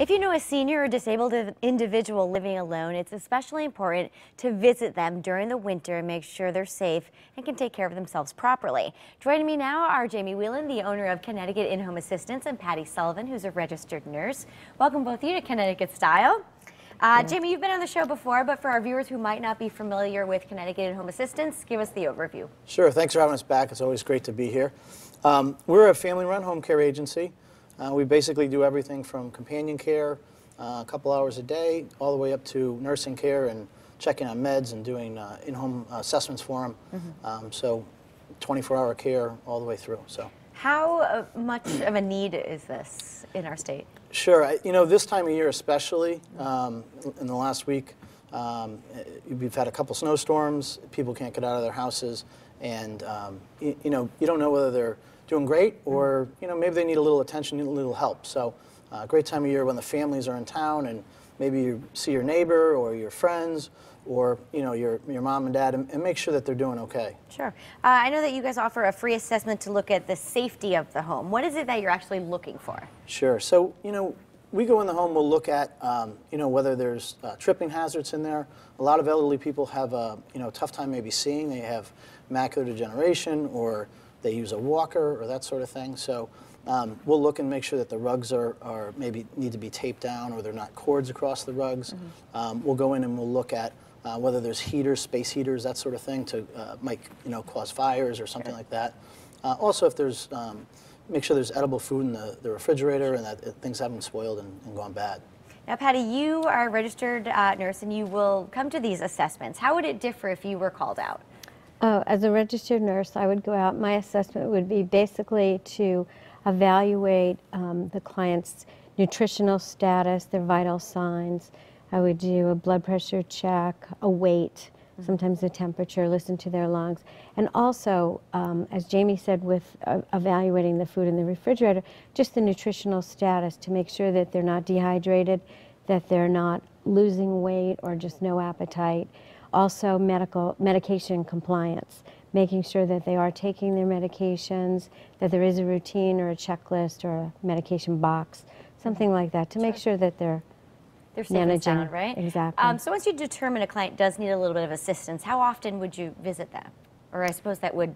If you know a senior or disabled individual living alone, it's especially important to visit them during the winter and make sure they're safe and can take care of themselves properly. Joining me now are Jamie Weiland, the owner of Connecticut In-Home Assistance, and Patty Sullivan, who's a registered nurse. Welcome both of you to Connecticut Style. Jamie, you've been on the show before, but for our viewers who might not be familiar with Connecticut In-Home Assistance, give us the overview. Sure. Thanks for having us back. It's always great to be here. We're a family-run home care agency. We basically do everything from companion care, a couple hours a day, all the way up to nursing care and checking on meds and doing in-home assessments for them. So 24-hour care all the way through. So, how much of a need is this in our state? Sure. You know, this time of year especially, in the last week, we've had a couple snowstorms. People can't get out of their houses, and you know, you don't know whether they're doing great or, you know, maybe they need a little attention, need a little help. So great time of year when the families are in town and maybe you see your neighbor or your friends or, you know, your mom and dad, and make sure that they're doing okay. Sure. I know that you guys offer a free assessment to look at the safety of the home. What is it that you're actually looking for? Sure. So, you know, we go in the home, we'll look at, you know, whether there's tripping hazards in there. A lot of elderly people have a, you know, tough time maybe seeing. They have macular degeneration, or they use a walker or that sort of thing. So we'll look and make sure that the rugs are maybe need to be taped down, or they're not cords across the rugs. We'll go in and we'll look at whether there's heaters, space heaters, that sort of thing, to might, you know, cause fires or something like that. Also, if there's, make sure there's edible food in the refrigerator and that things haven't spoiled and gone bad. Now, Patty, you are a registered nurse and you will come to these assessments. How would it differ if you were called out? As a registered nurse, I would go out. My assessment would be basically to evaluate the client's nutritional status, their vital signs. I would do a blood pressure check, a weight, sometimes the temperature, listen to their lungs. And also, as Jamie said, with evaluating the food in the refrigerator, just the nutritional status to make sure that they're not dehydrated, that they're not losing weight or just no appetite. Also, medication compliance, making sure that they are taking their medications, that there is a routine or a checklist or a medication box, something like that, to make sure that they're safe and sound, right? Exactly. So once you determine a client does need a little bit of assistance, how often would you visit them? Or I suppose that would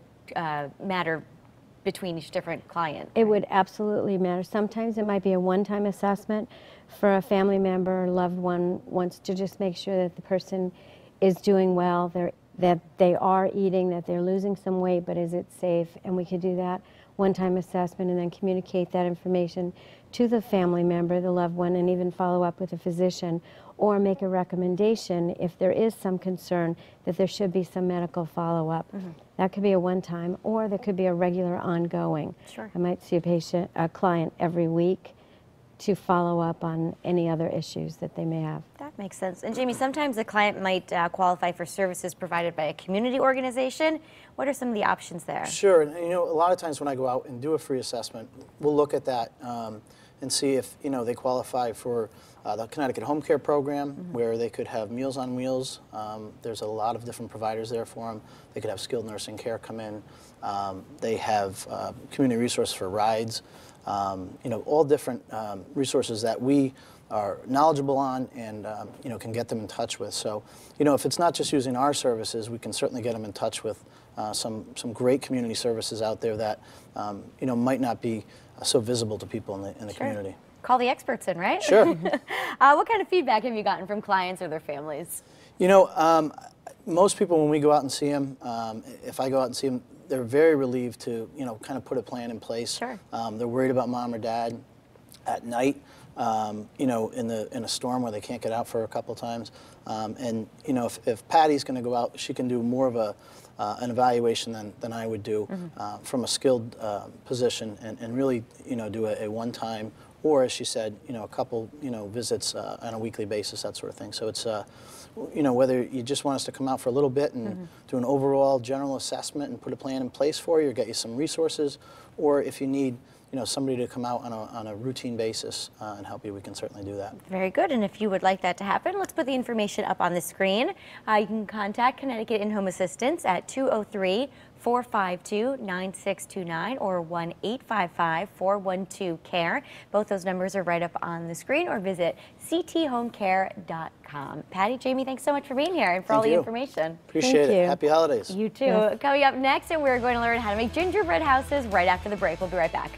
matter between each different client. It would absolutely matter. Sometimes it might be a one-time assessment for a family member or loved one wants to just make sure that the person is doing well, that they are eating, that they're losing some weight, but is it safe? And we could do that one-time assessment and then communicate that information to the family member, the loved one, and even follow up with a physician, or make a recommendation if there is some concern that there should be some medical follow-up. That could be a one-time, or there could be a regular ongoing. Sure. I might see a client every week to follow up on any other issues that they may have. That makes sense. And Jamie, sometimes a client might qualify for services provided by a community organization. What are some of the options there? Sure. And, you know, a lot of times when I go out and do a free assessment, we'll look at that and see if, you know, they qualify for the Connecticut Home Care Program, where they could have Meals on Wheels. There's a lot of different providers there for them. They could have skilled nursing care come in. They have community resource for rides. You know, all different resources that we are knowledgeable on and, you know, can get them in touch with. So, you know, if it's not just using our services, we can certainly get them in touch with some great community services out there that, you know, might not be so visible to people in the community. Call the experts in, right? Sure. What kind of feedback have you gotten from clients or their families? You know, most people, when we go out and see them, if I go out and see them, they're very relieved to, you know, kind of put a plan in place. Sure. They're worried about mom or dad at night, you know, in a storm where they can't get out for a couple times. And, you know, if Patty's going to go out, she can do more of an evaluation than I would do from a skilled position and really, you know, do a one-time, or as she said, you know, a couple, you know, visits on a weekly basis, that sort of thing. So it's, you know, whether you just want us to come out for a little bit and do an overall general assessment and put a plan in place for you, or get you some resources, or if you need, you know, somebody to come out on a routine basis and help you, we can certainly do that. Very good. And if you would like that to happen, let's put the information up on the screen. You can contact Connecticut In-Home Assistance at 452-9629 or 1-855-412-CARE. Both those numbers are right up on the screen, or visit cthomecare.com. Patty, Jamie, thanks so much for being here and for all the information. Appreciate it. Happy holidays. You too. Coming up next, and we're going to learn how to make gingerbread houses right after the break. We'll be right back.